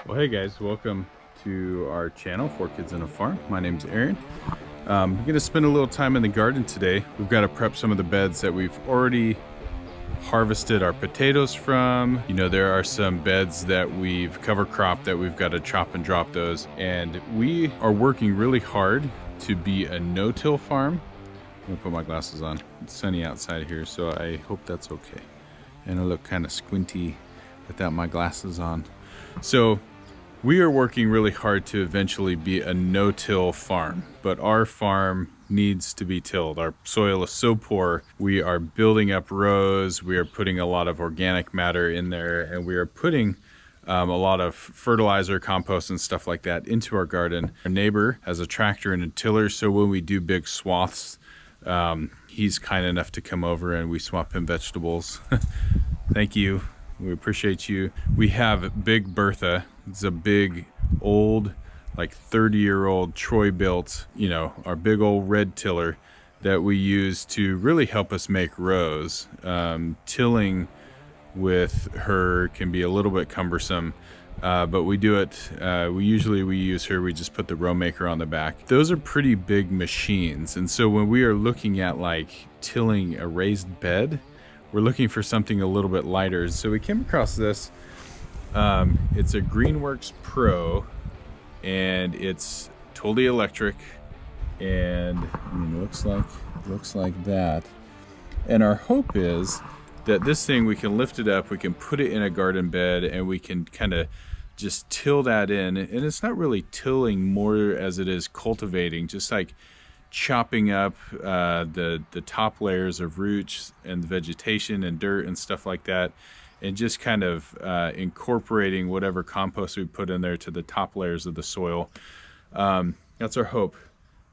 Well, hey guys, welcome to our channel, 4 Kids and a Farm. My name's Aaron. We're gonna spend a little time in the garden today. We've got to prep some of the beds that we've already harvested our potatoes from. You know, there are some beds that we've cover cropped that we've got to chop and drop those. And we are working really hard to be a no-till farm. I'm gonna put my glasses on. It's sunny outside here, so I hope that's okay. And I look kind of squinty without my glasses on. So we are working really hard to eventually be a no-till farm, but our farm needs to be tilled. Our soil is so poor. We are building up rows. We are putting a lot of organic matter in there, and we are putting a lot of fertilizer, compost, and stuff like that into our garden. Our neighbor has a tractor and a tiller, so when we do big swaths, he's kind enough to come over and we swap him vegetables. Thank you. We appreciate you. We have Big Bertha. It's a big, old, like 30-year-old Troy-built, you know, our big old red tiller that we use to really help us make rows. Tilling with her can be a little bit cumbersome, but we do it. We use her. We just put the row maker on the back. Those are pretty big machines, and so when we are looking at like tilling a raised bed, we're looking for something a little bit lighter. So we came across this. It's a Greenworks Pro, and it's totally electric, and I mean, looks like that. And our hope is that this thing, we can lift it up, we can put it in a garden bed, and we can kind of just till that in. And it's not really tilling more as it is cultivating, just like chopping up the top layers of roots and vegetation and dirt and stuff like that, and just kind of incorporating whatever compost we put in there to the top layers of the soil. That's our hope.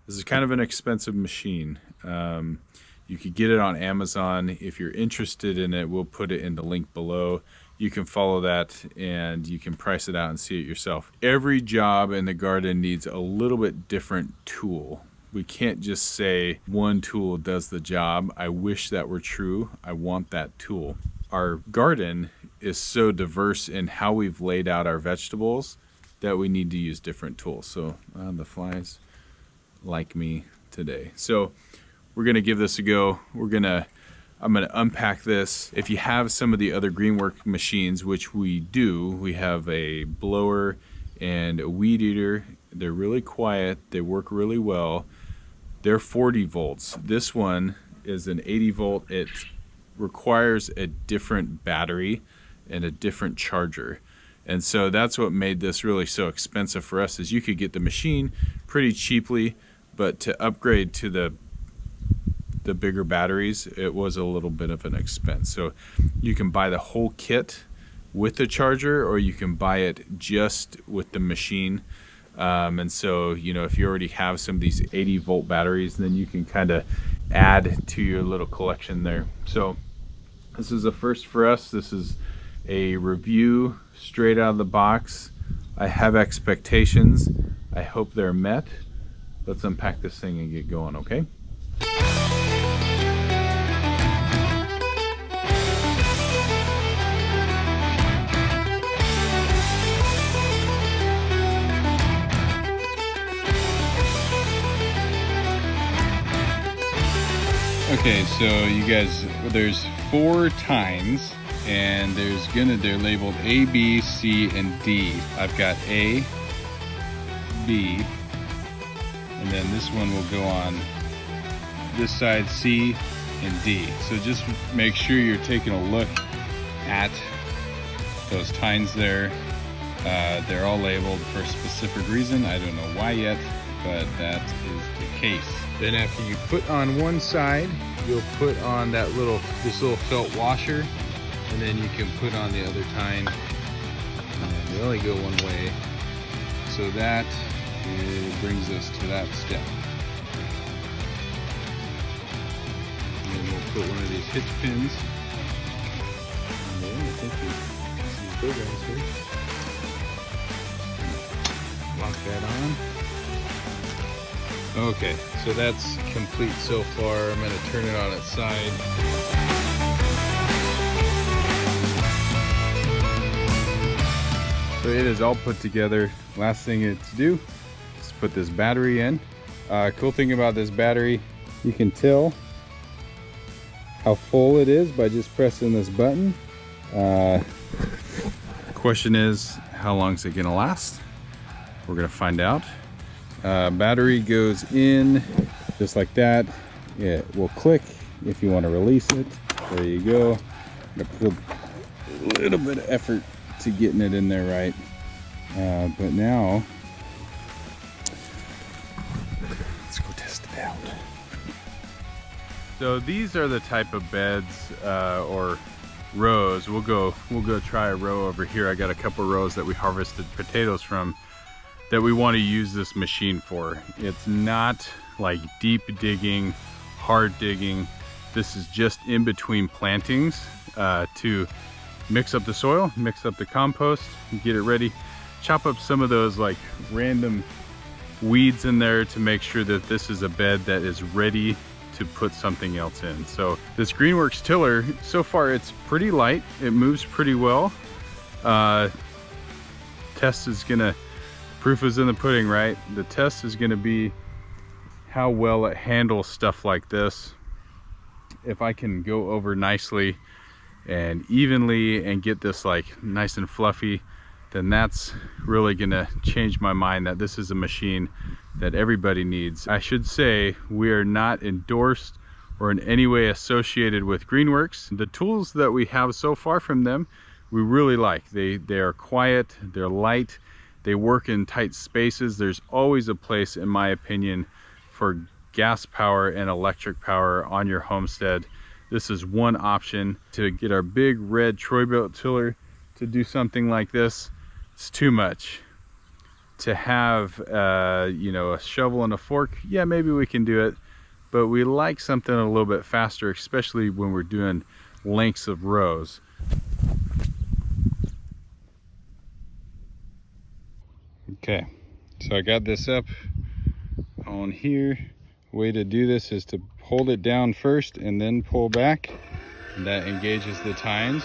This is kind of an expensive machine. You could get it on Amazon. If you're interested in it, we'll put it in the link below. You can follow that and you can price it out and see it yourself. Every job in the garden needs a little bit different tool. We can't just say one tool does the job. I wish that were true. I want that tool. Our garden is so diverse in how we've laid out our vegetables that we need to use different tools. So the flies like me today. So we're gonna give this a go. I'm gonna unpack this. If you have some of the other Greenworks machines, which we do, we have a blower and a weed eater. They're really quiet. They work really well. They're 40 volts. This one is an 80 volt. It requires a different battery and a different charger. And so that's what made this really so expensive for us, is you could get the machine pretty cheaply, but to upgrade to the bigger batteries, it was a little bit of an expense. So you can buy the whole kit with the charger, or you can buy it just with the machine. And so, you know, if you already have some of these 80 volt batteries, then you can kind of add to your little collection there. So this is a first for us. This is a review straight out of the box. I have expectations. I hope they're met. Let's unpack this thing and get going, okay? Okay, so you guys, there's 4 tines, and they're labeled A, B, C, and D. I've got A, B, and then this one will go on this side, C and D. So just make sure you're taking a look at those tines there. They're all labeled for a specific reason. I don't know why yet, but that is the case. Then after you put on one side, you'll put on this little felt washer, and then you can put on the other tine. And they only go one way. So that brings us to that step. And then we'll put one of these hitch pins on there. I think these big ones here. Lock that on. Okay, so that's complete so far. I'm going to turn it on its side. So it is all put together. Last thing to do is put this battery in. Cool thing about this battery, you can tell how full it is by just pressing this button. Question is, how long is it gonna last? We're gonna find out. Battery goes in just like that. It will click if you want to release it. There you go. I'm gonna put a little bit of effort to getting it in there right. But now, let's go test it out. So these are the type of beds or rows. We'll go try a row over here. I got a couple rows that we harvested potatoes from that we want to use this machine for. It's not like deep digging, hard digging. This is just in between plantings to mix up the soil, mix up the compost, get it ready. Chop up some of those like random weeds in there to make sure that this is a bed that is ready to put something else in. So this Greenworks tiller, so far it's pretty light. It moves pretty well. Test is gonna, proof is in the pudding, right? The test is gonna be how well it handles stuff like this. If I can go over nicely and evenly and get this like nice and fluffy, then that's really gonna change my mind that this is a machine that everybody needs. I should say we are not endorsed or in any way associated with Greenworks. The tools that we have so far from them, we really like. They are quiet, they're light, they work in tight spaces. There's always a place, in my opinion, for gas power and electric power on your homestead. This is one option. To get our big red Troy-Bilt tiller to do something like this, it's too much. To have you know, a shovel and a fork, yeah, maybe we can do it, but we like something a little bit faster, especially when we're doing lengths of rows. Okay, so I got this up on here. Way to do this is to hold it down first and then pull back. And that engages the tines.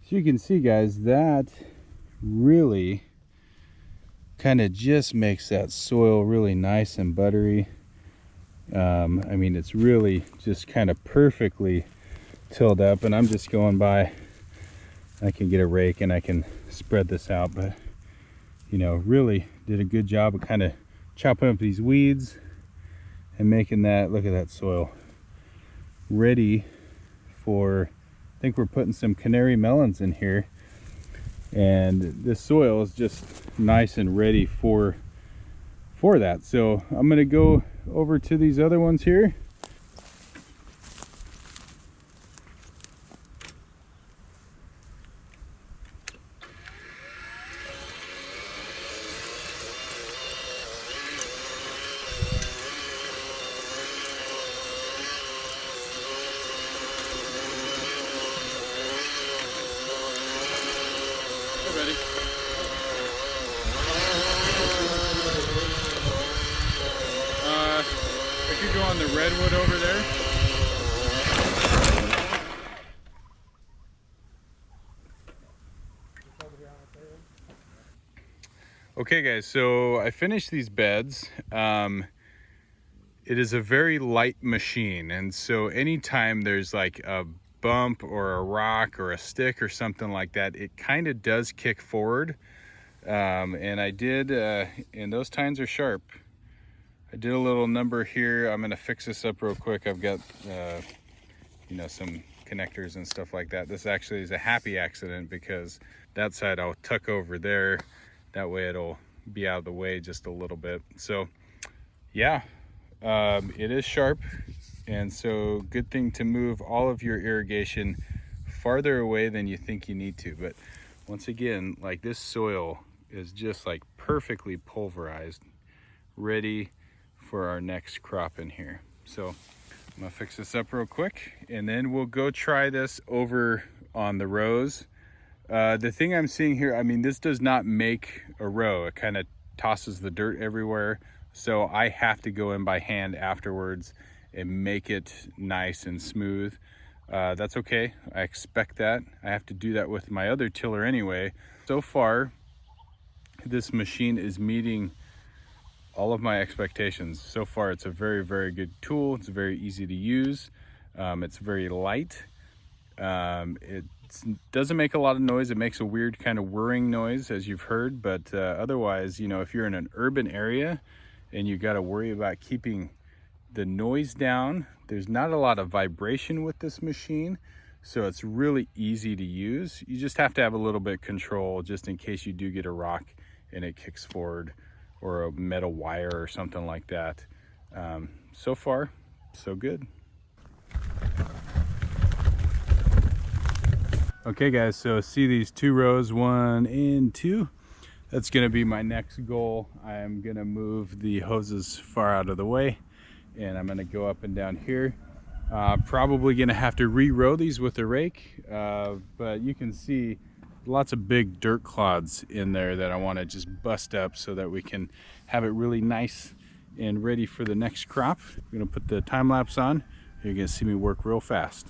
So you can see, guys, that really kind of just makes that soil really nice and buttery. I mean, it's really just kind of perfectly tilled up, and I'm just going by. I can get a rake and I can spread this out, but you know, really did a good job of kind of chopping up these weeds and making that, look at that soil, ready for, I think we're putting some canary melons in here, and this soil is just nice and ready for that. So I'm gonna go over to these other ones here. I could go on the redwood over there. Okay guys, so I finished these beds. It is a very light machine, and so anytime there's like a bump or a rock or a stick or something like that, it kind of does kick forward. And I did, and those tines are sharp. I did a little number here. I'm gonna fix this up real quick. I've got, you know, some connectors and stuff like that. This actually is a happy accident because that side I'll tuck over there. That way it'll be out of the way just a little bit. So yeah, it is sharp. And so good thing to move all of your irrigation farther away than you think you need to. But once again, like this soil is just like perfectly pulverized, ready for our next crop in here. So I'm gonna fix this up real quick and then we'll go try this over on the rows. The thing I'm seeing here, I mean, this does not make a row. It kind of tosses the dirt everywhere. So I have to go in by hand afterwards and make it nice and smooth. That's okay, I expect that. I have to do that with my other tiller anyway. So far, this machine is meeting all of my expectations. So far, it's a very, very good tool. It's very easy to use. It's very light. It doesn't make a lot of noise. It makes a weird kind of whirring noise, as you've heard, but otherwise, you know, if you're in an urban area and you got to worry about keeping the noise down, there's not a lot of vibration with this machine, so it's really easy to use. You just have to have a little bit of control just in case you do get a rock and it kicks forward, or a metal wire or something like that. So far, so good. Okay guys, so see these 2 rows, 1 and 2. That's gonna be my next goal. I'm gonna move the hoses far out of the way and I'm gonna go up and down here. Probably gonna have to re-row these with a rake, but you can see lots of big dirt clods in there that I want to just bust up so that we can have it really nice and ready for the next crop. I'm gonna put the time lapse on. You're gonna see me work real fast.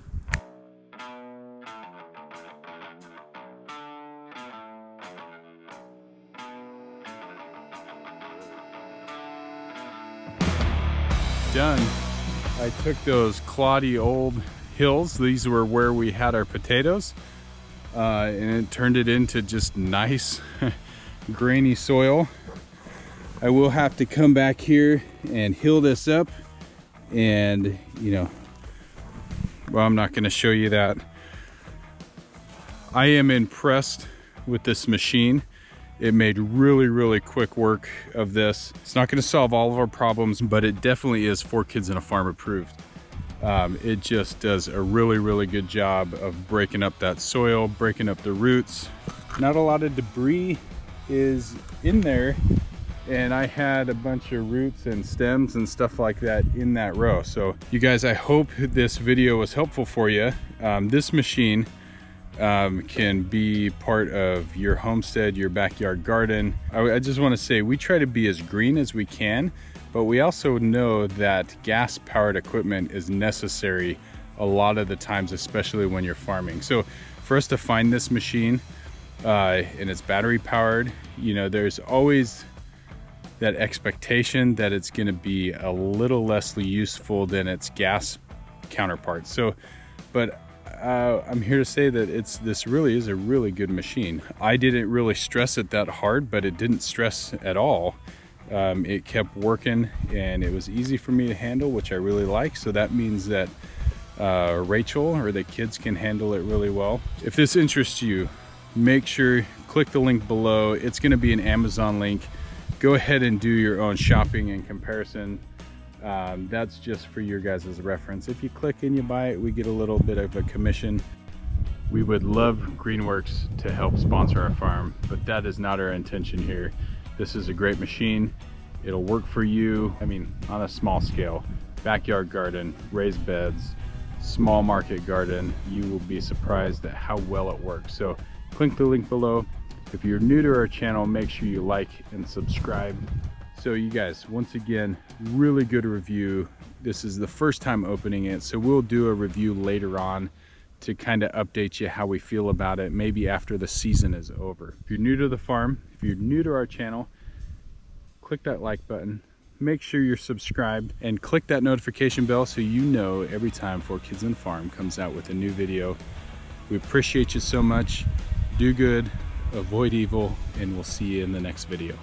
Done. I took those cloddy old hills. These were where we had our potatoes. And it turned it into just nice grainy soil. I will have to come back here and hill this up, and you know, well, I'm not going to show you that. I am impressed with this machine. It made really quick work of this. It's not going to solve all of our problems, but it definitely is 4 Kids and a Farm approved. It just does a really good job of breaking up that soil, breaking up the roots. Not a lot of debris is in there, and I had a bunch of roots and stems and stuff like that in that row. So you guys, I hope this video was helpful for you. This machine can be part of your homestead, your backyard garden. I just want to say we try to be as green as we can, but we also know that gas-powered equipment is necessary a lot of the times, especially when you're farming. So for us to find this machine and it's battery powered, you know, there's always that expectation that it's going to be a little less useful than its gas counterparts. So, but I'm here to say that this really is a really good machine. I didn't really stress it that hard, but it didn't stress at all. It kept working and it was easy for me to handle, which I really like. So that means that Rachel or the kids can handle it really well. If this interests you, make sure click the link below. It's going to be an Amazon link. Go ahead and do your own shopping and comparison. That's just for your guys' reference. If you click and you buy it, we get a little bit of a commission. We would love Greenworks to help sponsor our farm, but that is not our intention here. This is a great machine. It'll work for you. I mean, on a small scale, backyard garden, raised beds, small market garden, you will be surprised at how well it works. So click the link below. If you're new to our channel, make sure you like and subscribe. So you guys, once again, really good review. This is the first time opening it, so we'll do a review later on to kind of update you how we feel about it, maybe after the season is over. If you're new to the farm, if you're new to our channel, click that like button, make sure you're subscribed, and click that notification bell so you know every time 4 Kids and Farm comes out with a new video. We appreciate you so much. Do good, avoid evil, and we'll see you in the next video.